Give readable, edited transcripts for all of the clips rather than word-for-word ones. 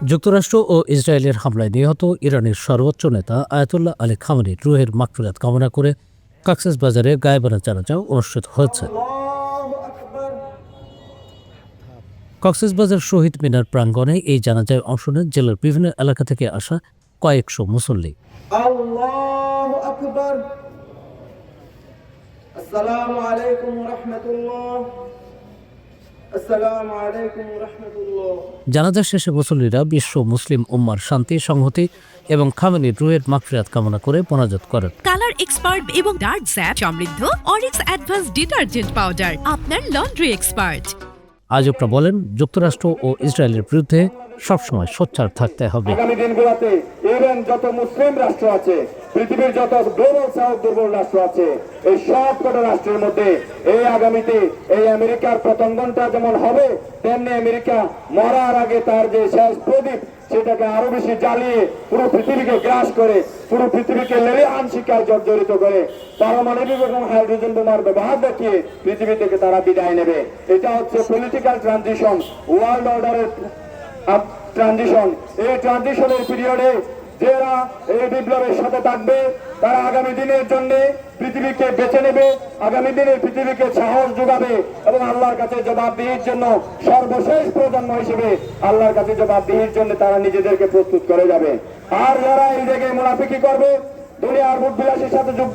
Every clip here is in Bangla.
যুক্তরাষ্ট্র ও ইসরায়েলের হামলায় নিহত ইরানের সর্বোচ্চ নেতা আয়াতুল্লাহ আলী খামেনির রুহের মাগফিরাত কামনা করে কক্সবাজারে গায়েবানা জানাজা অনুষ্ঠিত হয়েছে। কক্সবাজার শহীদ মিনার প্রাঙ্গণে এই জানাজায় অংশ নেন জেলার বিভিন্ন এলাকা থেকে আসা কয়েকশো মুসল্লি। আল্লাহু আকবার। আসসালামু আলাইকুম ওয়া রাহমাতুল্লাহ। আসসালামু আলাইকুম ওয়া রাহমাতুল্লাহ। জানাজা শেষে মুসল্লিরা বিশ্ব মুসলিম উম্মার শান্তি, সংহতি এবং খামেনির রুহের মাগফিরাত কামনা করে মোনাজাত করেন। কালার এক্সপার্ট এবং ডার্ক স্যাপ সমৃদ্ধ অরিক্স অ্যাডভান্স ডিটারজেন্ট পাউডার, আপনার লন্ড্রি এক্সপার্ট। আয়োজকরা বলেন, যুক্তরাষ্ট্র ও ইসরায়েলের বিরুদ্ধে সবসময় সোচ্চার থাকতে হবে। আগামী দিনগুলোতে ইভেন যত মুসলিম রাষ্ট্র আছে, পৃথিবীর যত গ্লোবাল সাউথ দুর্বল রাষ্ট্র আছে, এই সব কটা রাষ্ট্রের মধ্যে এই আগামীতে এই আমেরিকার পতঙ্গনটা যেমন হবে, তেমনি আমেরিকা মরার আগে তার যে শেষ প্রদীপ সেটাকে আরো বেশি জ্বালিয়ে পুরো পৃথিবীকে গ্রাস করে, পুরো পৃথিবীকে লেলিহান শিকার জর্জরিত করে পারমাণবিক এবং হাইড্রোজেন বোমার ব্যবহার দেখিয়ে পৃথিবী থেকে তারা বিদায় নেবে। এটা হচ্ছে পলিটিক্যাল ট্রানজিশন, ওয়ার্ল্ড অর্ডারের ট্রানজিশন। এই ট্রানজিশনের পিরিয়ডে যারা এই বিপ্লবের সাথে থাকবে তারা আগামী দিনের জন্য পৃথিবীকে বেছে নেবে, আগামী দিনের পৃথিবীকে সাহস যোগাবে এবং আল্লাহর কাছে জবাবদিহির জন্য সর্বশেষ প্রজন্ম হিসেবে আল্লাহর কাছে জবাবদিহির জন্য তারা নিজেদেরকে প্রস্তুত করে যাবে। আর যারা এই জায়গায় মুনাফিকি করবে, দুনিয়ার ভোগবিলাসের সাথে যোগ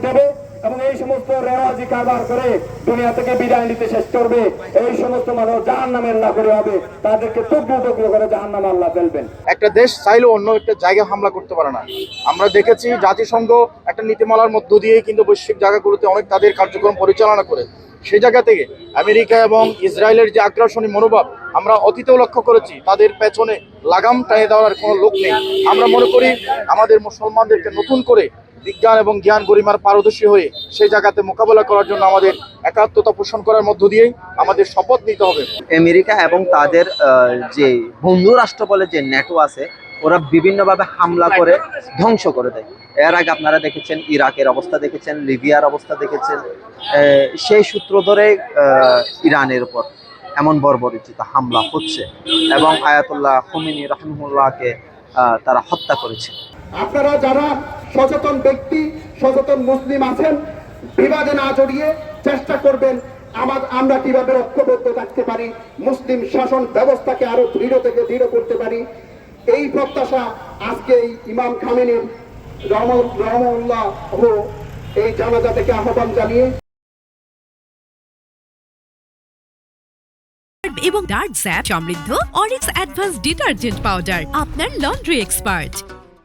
দেবে এবং এই সমস্ত রেওয়াজি কারবার করে দুনিয়া থেকে বিদায় নিতে শেষ করবে, এই সমস্ত মানুষ জাহান্নামের নাগরিক হবে, তাদেরকে টুকরো টুকরো করে জাহান্নামে আল্লাহ ফেলবেন। একটা দেশ চাইলেও অন্য একটা জায়গায় হামলা করতে পারে না। আমরা দেখেছি জাতিসংঘ একটা নীতিমালার মধ্য দিয়ে কিন্তু বৈশ্বিক জায়গাগুলোতে অনেক তাদের কার্যক্রম পরিচালনা করে। সেই জায়গা থেকে আমেরিকা এবং ইসরায়েলের যে আগ্রাসনী মনোভাব আমরা অতীতেও লক্ষ্য করেছি, তাদের পেছনে লাগাম টানিয়ে দেওয়ার কোনো লোক নেই। আমরা মনে করি আমাদের মুসলমানদেরকে নতুন করে বিজ্ঞান এবং জ্ঞান গরিমার পারদর্শী হয়ে সেই জায়গাতে মোকাবেলা করার জন্য আমাদের একাত্মতা পোষণ করার মধ্য দিয়েই আমাদের শপথ নিতে হবে। আমেরিকা এবং তাদের যে বন্ধু রাষ্ট্র বলে যে ন্যাটো আছে, ওরা বিভিন্নভাবে হামলা করে ধ্বংস করে দেয়। এর আগে আপনারা দেখেছেন ইরাকের অবস্থা, দেখেছেন লিবিয়ার অবস্থা, দেখেছেন সেই সূত্র ধরে ইরানের উপর এমন বর্বরোচিত হামলা হচ্ছে এবং আয়াতুল্লাহ খামেনি রাহিমাহুল্লাহকে তারা হত্যা করেছে। আপনারা যারা সচেতন ব্যক্তি, সচেতন মুসলিম আছেন, বিবাদে না জড়িয়ে চেষ্টা করবেন আমরা কিভাবে ঐক্যবদ্ধ থাকতে পারি, মুসলিম শাসন ব্যবস্থাকে আরো দৃঢ় থেকে দৃঢ় করতে পারি। এই প্রত্যাশা আজকে এই ইমাম খামেনির রহমাহুল্লাহ এই জানাজা থেকে আহ্বান জানিয়ে এবং ডার্ক স্যাপ সমৃদ্ধ অরিক্স অ্যাডভান্স ডিটারজেন্ট পাউডার, আপনার লন্ড্রি এক্সপার্ট।